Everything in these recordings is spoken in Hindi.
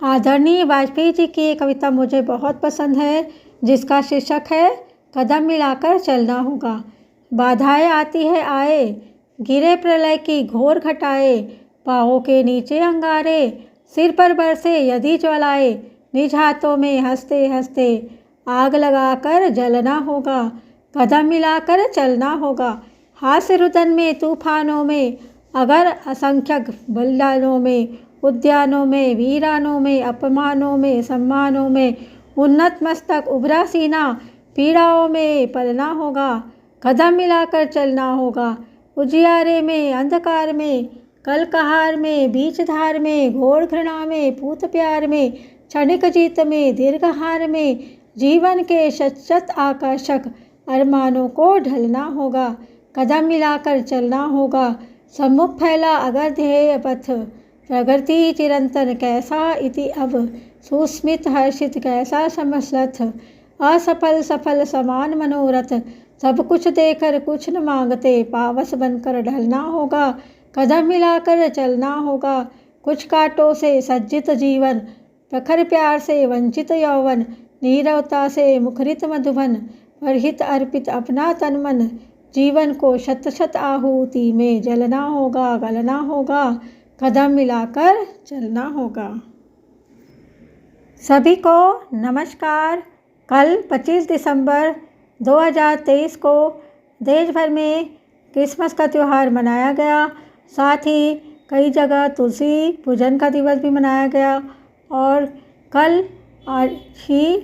आदरणीय वाजपेयी जी की ये कविता मुझे बहुत पसंद है, जिसका शीर्षक है कदम मिलाकर चलना होगा। बाधाएं आती है आए, गिरे प्रलय की घोर घटाए, पाँवों के नीचे अंगारे, सिर पर बरसे यदि ज्वालाए, निज हाथों में हंसते हंसते आग लगाकर जलना होगा। कदम मिलाकर चलना होगा। हास्य रुदन में तूफानों में, अगर असंख्यक बलिदानों में, उद्यानों में, वीरानों में, अपमानों में, सम्मानों में, उन्नत मस्तक उभरा सीना, पीड़ाओं में पलना होगा। कदम मिलाकर चलना होगा। उजियारे में, अंधकार में, कल कहार में, बीच धार में, घोर घृणा में, पूत प्यार में, क्षणिक जीत में, दीर्घहार में, जीवन के शत शत आकर्षक अरमानों को ढलना होगा। कदम मिलाकर चलना होगा। सम्मुख फैला अगर ध्येय पथ, प्रगति चिरंतन कैसा इति अब, सुस्मित हर्षित कैसा समसलथ, असफल सफल समान मनोरथ, सब कुछ देकर कुछ न मांगते, पावस बनकर ढलना होगा। कदम मिलाकर चलना होगा। कुछ कांटों से सज्जित जीवन, प्रखर प्यार से वंचित यौवन, नीरवता से मुखरित मधुबन, परहित अर्पित अपना तन मन, जीवन को शत शत आहुति में जलना होगा, गलना होगा। कदम मिलाकर चलना होगा। सभी को नमस्कार। कल 25 दिसंबर 2023 को देश भर में क्रिसमस का त्यौहार मनाया गया। साथ ही कई जगह तुलसी पूजन का दिवस भी मनाया गया। और कल आज ही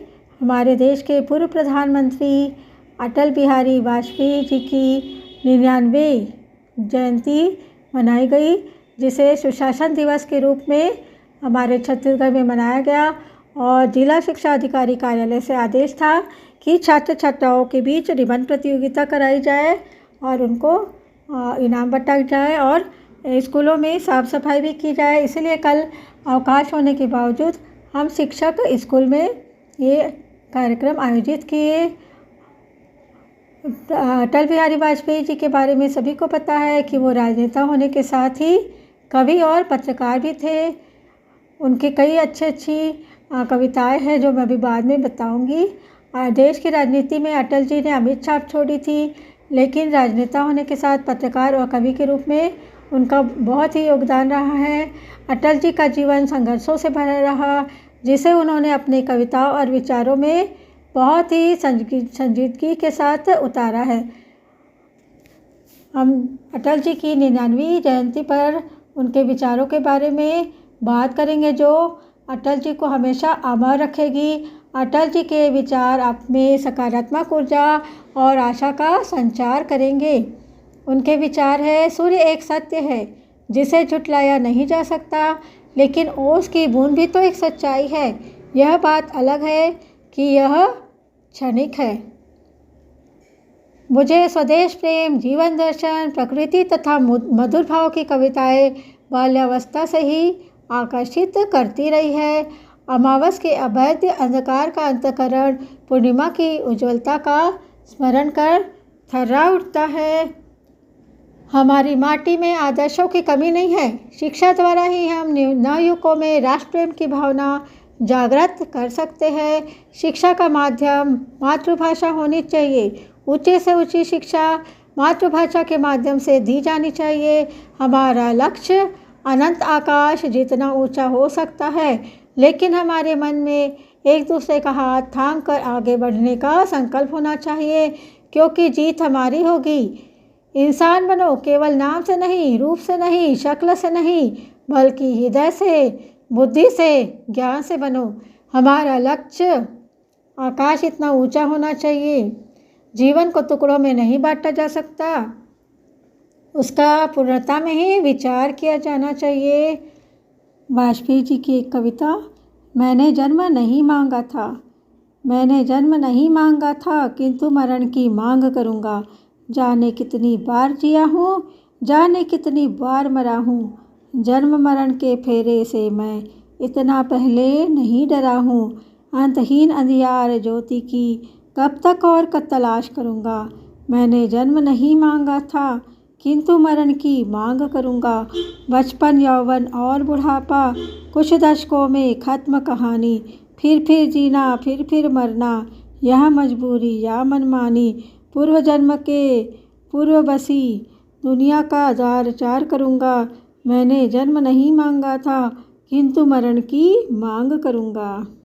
हमारे देश के पूर्व प्रधानमंत्री अटल बिहारी वाजपेयी जी की 99वीं जयंती मनाई गई, जिसे सुशासन दिवस के रूप में हमारे छत्तीसगढ़ में मनाया गया। और जिला शिक्षा अधिकारी कार्यालय से आदेश था कि छात्र छात्राओं के बीच निबंध प्रतियोगिता कराई जाए और उनको इनाम बंटाया जाए और स्कूलों में साफ सफाई भी की जाए। इसलिए कल अवकाश होने के बावजूद हम शिक्षक स्कूल में ये कार्यक्रम आयोजित किए। अटल बिहारी वाजपेयी जी के बारे में सभी को पता है कि वो राजनेता होने के साथ ही कवि और पत्रकार भी थे। उनकी कई अच्छी कविताएं हैं जो मैं अभी बाद में बताऊंगी। देश की राजनीति में अटल जी ने अमिट छाप छोड़ी थी, लेकिन राजनेता होने के साथ पत्रकार और कवि के रूप में उनका बहुत ही योगदान रहा है। अटल जी का जीवन संघर्षों से भरा रहा, जिसे उन्होंने अपनी कविताओं और विचारों में बहुत ही संजीदगी के साथ उतारा है। हम अटल जी की 99वीं जयंती पर उनके विचारों के बारे में बात करेंगे, जो अटल जी को हमेशा अमर रखेगी। अटल जी के विचार आप में सकारात्मक ऊर्जा और आशा का संचार करेंगे। उनके विचार है, सूर्य एक सत्य है जिसे झुठलाया नहीं जा सकता, लेकिन ओस की बूंद भी तो एक सच्चाई है। यह बात अलग है कि यह क्षणिक है। मुझे स्वदेश प्रेम, जीवन दर्शन, प्रकृति तथा मधुर भाव की कविताएं बाल्यावस्था से ही आकर्षित करती रही है। अमावस के अवैध अंधकार का अंतःकरण पूर्णिमा की उज्ज्वलता का स्मरण कर थर्रा उठता है। हमारी माटी में आदर्शों की कमी नहीं है। शिक्षा द्वारा ही हम नवयुवकों में राष्ट्र प्रेम की भावना जागृत कर सकते हैं। शिक्षा का माध्यम मातृभाषा होनी चाहिए। ऊंचे से ऊंची शिक्षा मातृभाषा के माध्यम से दी जानी चाहिए। हमारा लक्ष्य अनंत आकाश जितना ऊंचा हो सकता है, लेकिन हमारे मन में एक दूसरे का हाथ थाम कर आगे बढ़ने का संकल्प होना चाहिए, क्योंकि जीत हमारी होगी। इंसान बनो, केवल नाम से नहीं, रूप से नहीं, शक्ल से नहीं, बल्कि हृदय से, बुद्धि से, ज्ञान से बनो। हमारा लक्ष्य आकाश इतना ऊंचा होना चाहिए। जीवन को टुकड़ों में नहीं बांटा जा सकता, उसका पूर्णता में ही विचार किया जाना चाहिए। वाजपेयी जी की एक कविता, मैंने जन्म नहीं मांगा था, मैंने जन्म नहीं मांगा था, किंतु मरण की मांग करूँगा। जाने कितनी बार जिया हूँ, जाने कितनी बार मरा हूँ, जन्म मरण के फेरे से मैं इतना पहले नहीं डरा हूँ। अंतहीन अंधियार ज्योति की कब तक और कब तलाश करूँगा। मैंने जन्म नहीं मांगा था, किंतु मरण की मांग करूँगा। बचपन, यौवन और बुढ़ापा, कुछ दशकों में खत्म कहानी। फिर जीना, फिर मरना, यह मजबूरी या मनमानी। पूर्व जन्म के पूर्ववशी दुनिया का द्वार चार करूँगा। मैंने जन्म नहीं मांगा था, किंतु मरण की मांग करूँगा।